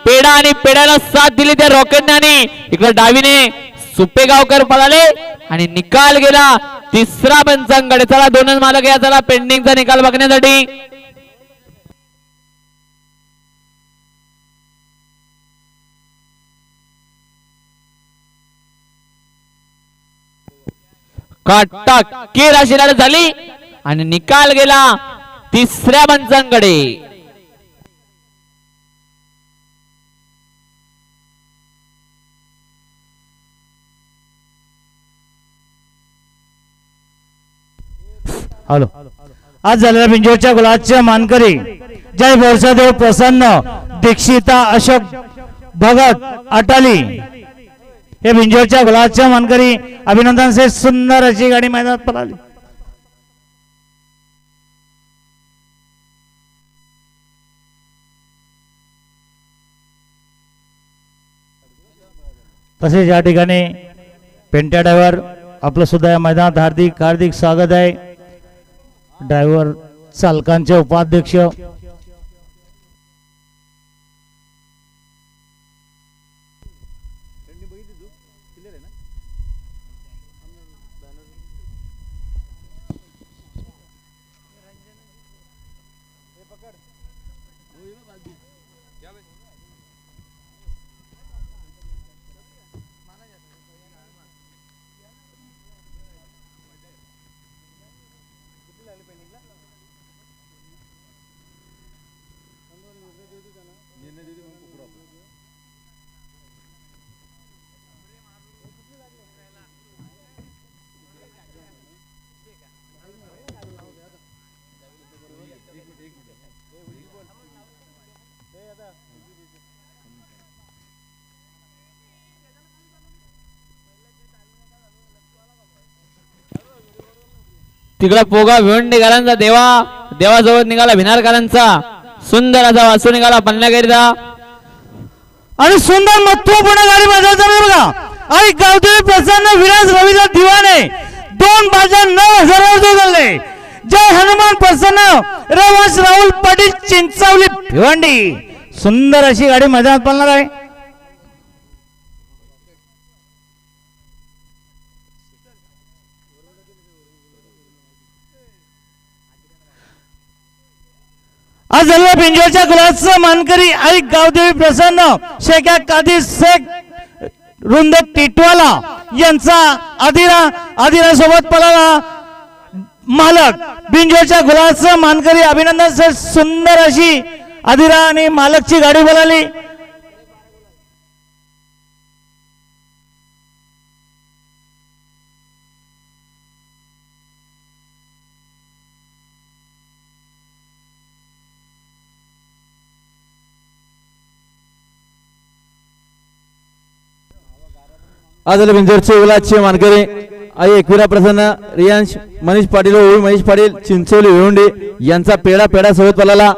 पेडा आणि पेड्याला साथ दिली त्या रॉकेटने आणि इकडे डावीने सुपेगावकर पळाले आणि निकाल गेला तिसरा पंचांकडे. चला दोनच मालक या, चला पेंडिंगचा निकाल बघण्यासाठी. काटाकीर अशी लढत झाली आणि निकाल गेला तिसऱ्या पंचांकडे. हॅलो, आज झालेल्या बिंजोरच्या गुलाबच्या मानकरी जय बोरसादेव प्रसन्न दीक्षिता अशोक भगत अटाली हे बिंजोरच्या गुलाबच्या मानकरी अभिनंदन से सुंदर अशी गाडी मैदानात पळाली. तसेच या ठिकाणी पेंट्या ड्रायव्हर आपलं सुद्धा या मैदानात हार्दिक हार्दिक स्वागत आहे. ड्रायव्हर चालकांचे उपाध्यक्ष तिकडे पोगा भिवंडीकरांचा देवाजवळ निघाला भिनारकरांचा सुंदर असा वासू निघाला पन्नाकरिता आणि सुंदर महत्वपूर्ण गाडी मैदानात बघा. आणि गावदेवी प्रसन्न विराज रवींद्र दिवाने 2 बाजा 9,000 जोडले. जय हनुमान प्रसन्न रवंश राहुल पाटील चिंचावली भिवंडी. सुंदर अशी गाडी मैदानात पळणार आहे. आज झालेल्या बिंजोरच्या गुलाबचं मानकरी आई गावदेवी प्रसन्न शेख कादिर शेख रुंद टिटवाला यांचा आदिरा सोबत पळाला मालक बिंजोरच्या गुलाबचं मानकरी अभिनंदन सर. सुंदर अशी आदिरा आणि मालकची गाडी पळाली. आज बिंजोरचे गुलाबचे मानकरी आई एकविरा प्रसन्न रियांश मनीष पाटील मनीष पाटील चिंचोली भिवंडी यांचा पेडा सोबत पळाला.